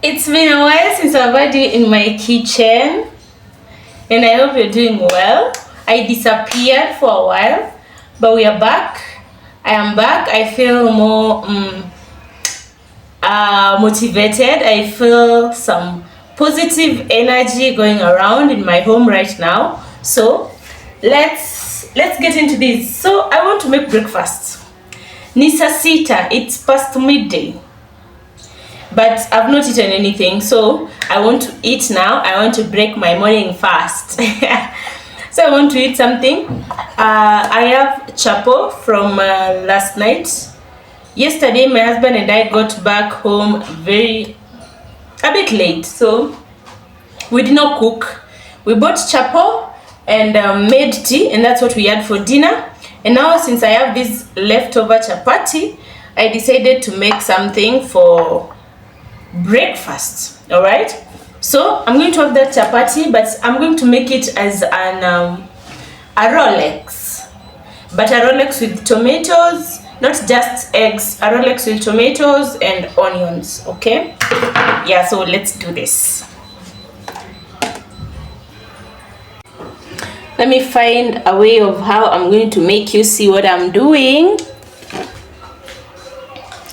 It's been a while since I've had you in my kitchen, and I hope you're doing well. I disappeared for a while, but we are back. I am back. I feel more motivated. I feel some positive energy going around in my home right now. So let's get into this. So I want to make breakfast. Nisa sita. It's past midday, but I've not eaten anything, so I want to eat now. I want to break my morning fast. So I want to eat something. I have chapo from last night. Yesterday my husband and I got back home a bit late, so we did not cook. We bought chapo and made tea, and that's what we had for dinner. And now, since I have this leftover chapati, I decided to make something for breakfast. All right, so I'm going to have that chapati, but I'm going to make it as an a Rolex, but a Rolex with tomatoes, not just eggs. A Rolex with tomatoes and onions. Okay, yeah, so let's do this. Let me find a way of how I'm going to make you see what I'm doing.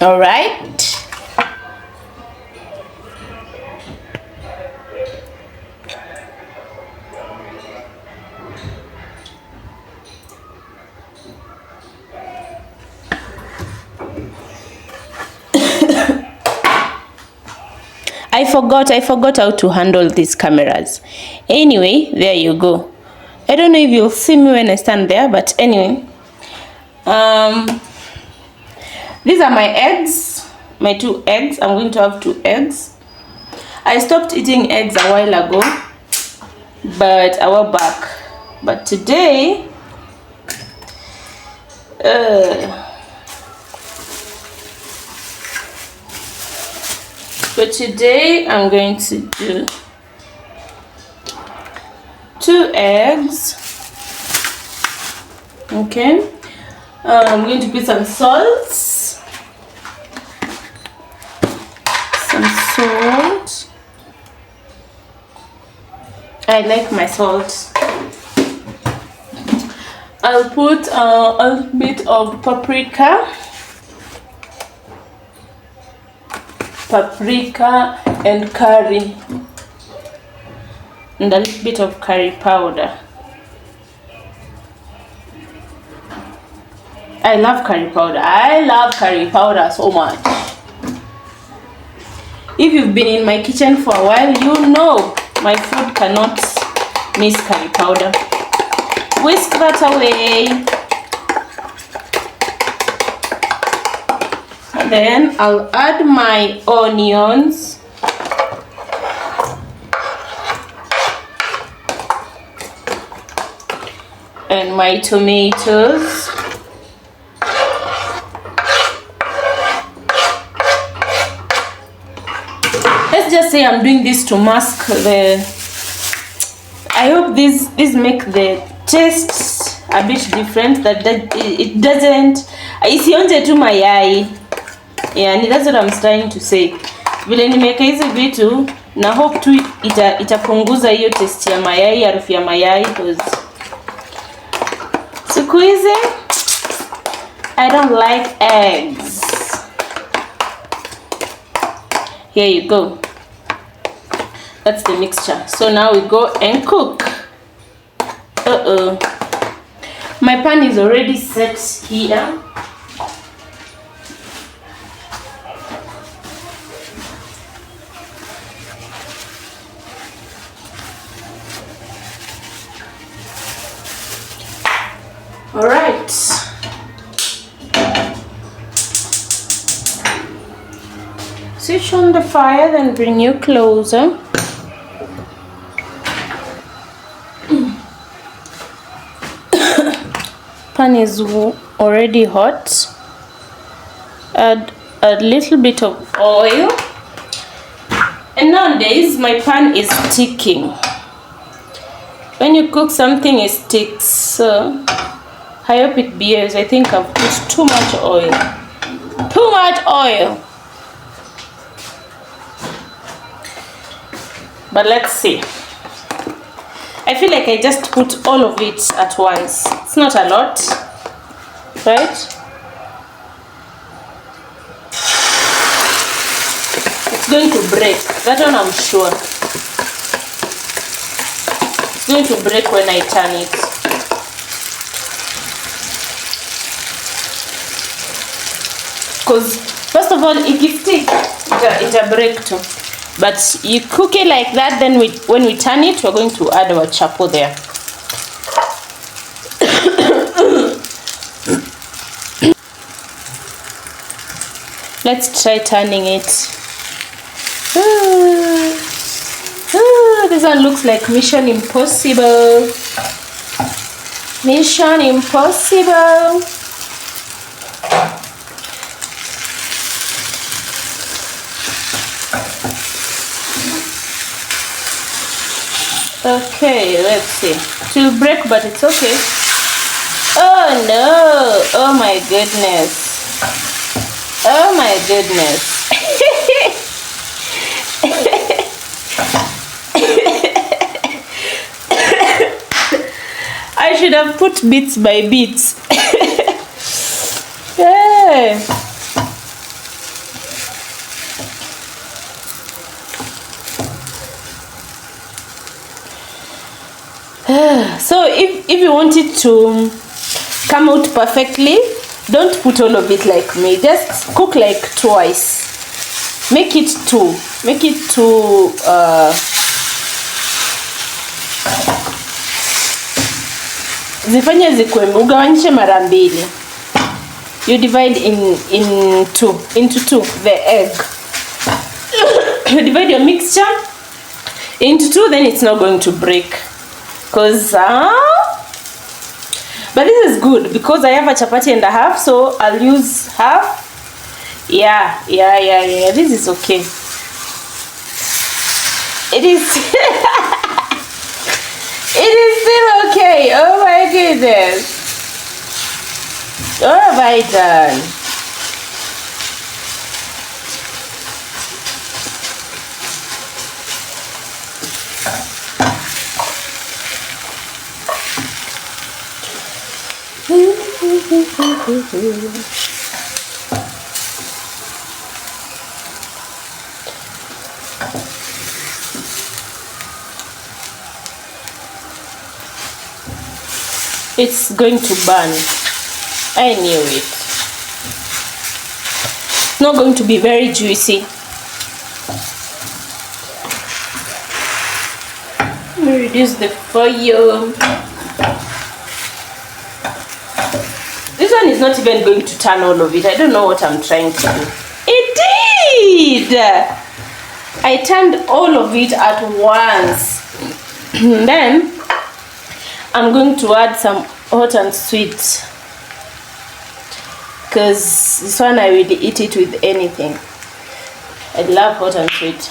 All right. I forgot how to handle these cameras. Anyway, there you go. I don't know if you'll see me when I stand there, but anyway, these are my eggs, my 2 eggs. I'm going to have 2 eggs. I stopped eating eggs a while ago, but I will back. But today, I'm going to do 2 eggs. Okay, I'm going to put some salt. I like my salt. I'll put a little bit of paprika and curry, and a little bit of curry powder. I love curry powder so much. If you've been in my kitchen for a while, you know my food cannot miss curry powder. Whisk that away. And then I'll add my onions. And my tomatoes. Let's just say I'm doing this to mask the... I hope this make the taste a bit different, that it doesn't isionje tu mayai. Yeah, that's what I'm trying to say. Vile nimeka hizi vitu na hope tu itapunguza hiyo taste ya mayai, harufu ya mayai, because siku hizi I don't like eggs. Here you go. That's the mixture. So now we go and cook. My pan is already set here. All right. Switch on the fire, then bring you closer. Pan is already hot. Add a little bit of oil. And nowadays my pan is sticking. When you cook something, it sticks. So I hope it bears. I think I've put too much oil. Too much oil. But let's see. I feel like I just put all of it at once. It's not a lot, right? It's going to break. That one I'm sure. It's going to break when I turn it. Because first of all, if you stick, it'll break too. But you cook it like that, then when we turn it, we're going to add our chapo there. Let's try turning it. This one looks like Mission Impossible. Mission Impossible. Okay, let's see. It will break, but it's okay. Oh no! Oh my goodness! Oh my goodness! I should have put bits by bits. Yeah. So if you want it to come out perfectly, don't put all of it like me. Just cook like twice. Make it two. Make it two. Zifanye zikuwe, ugawanyishe mara mbili. You divide into two the egg. You divide your mixture into two, then it's not going to break. But this is good because I have a chapati and a half, so I'll use half. Yeah. This is okay. It is. It is still okay. Oh my goodness. What have I done? It's going to burn. I knew it. It's not going to be very juicy. Let me reduce the fire. This one is not even going to turn all of it. I don't know what I'm trying to do. It did! I turned all of it at once. Then I'm going to add some hot and sweet, because this one I will eat it with anything. I love hot and sweet.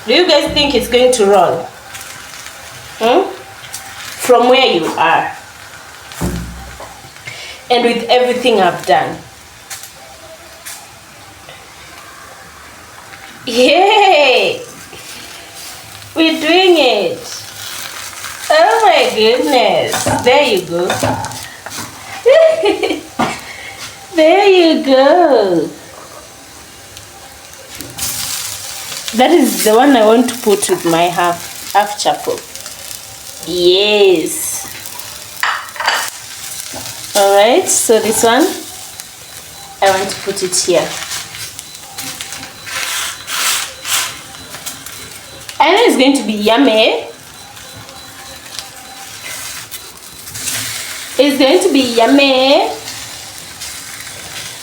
Do you guys think it's going to roll? From where you are and with everything I've done. Yay! We're doing it. Oh my goodness. There you go. There you go. That is the one I want to put with my half chapo. Yes. Alright, so this one I want to put it here. I know it's going to be yummy. It's going to be yummy.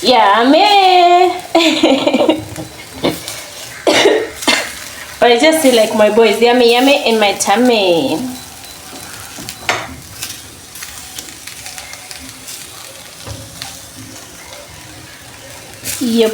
Yummy. But I just feel like my boys, yummy yummy in my tummy. Yep.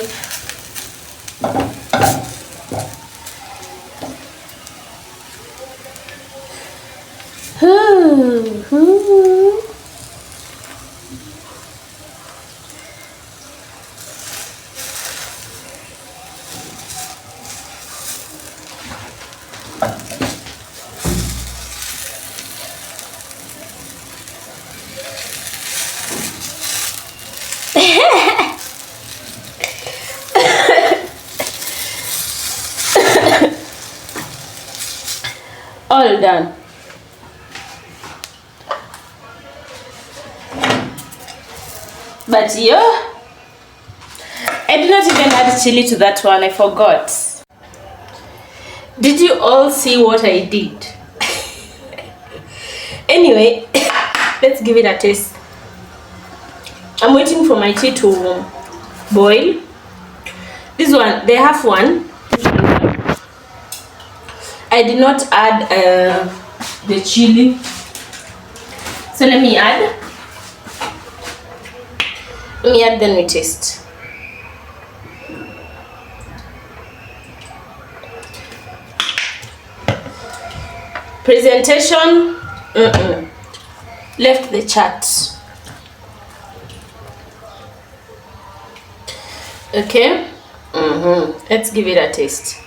all done. But yeah, I did not even add chili to that one. I forgot. Did you all see what I did? Anyway, let's give it a taste. I'm waiting for my tea to boil. This one, the half one, I did not add the chili. So let me add. Then we taste. Presentation, left the chat. Okay, let's give it a taste.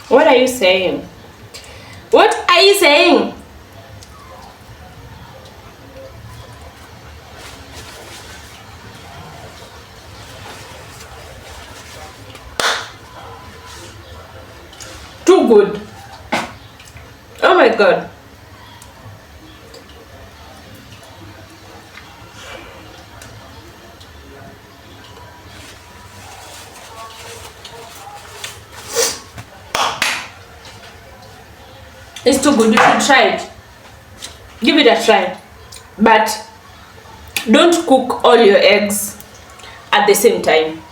What are you saying? What are you saying? Too good. Oh my god. It's too good. You should try it. Give it a try. But don't cook all your eggs at the same time.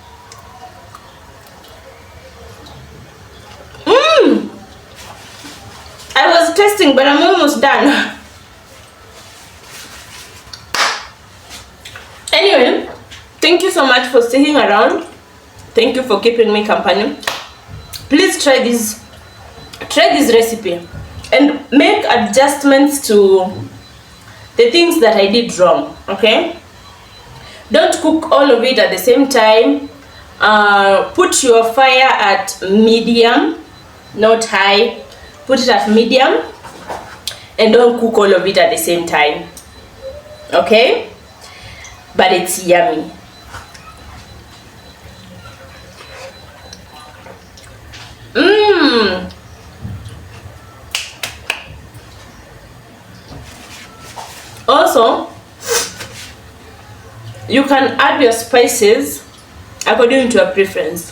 I was testing, but I'm almost done. Anyway, thank you so much for sticking around. Thank you for keeping me company. Please try this recipe and make adjustments to the things that I did wrong. Okay, don't cook all of it at the same time. Put your fire at medium, not high. Put it at medium and don't cook all of it at the same time. Okay, but it's yummy. Also, you can add your spices according to your preference.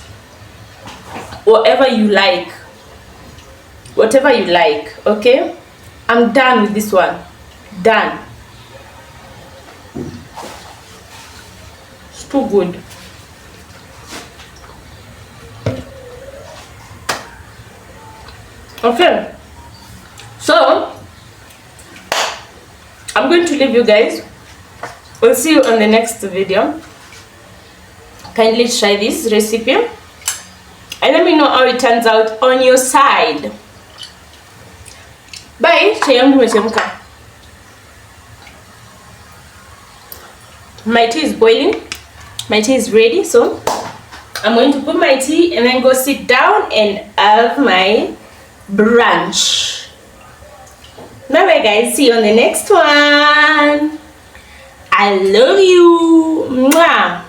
Whatever you like. Okay? I'm done with this one. Done. It's too good. Okay. So, I'm going to leave you guys. We'll see you on the next video. Kindly try this recipe and let me know how it turns out on your side. Bye. Chai yangu imechemka. My tea is boiling. My tea is ready, so I'm going to put my tea and then go sit down and have my brunch. Bye bye guys. See you on the next one. I love you. Mwah.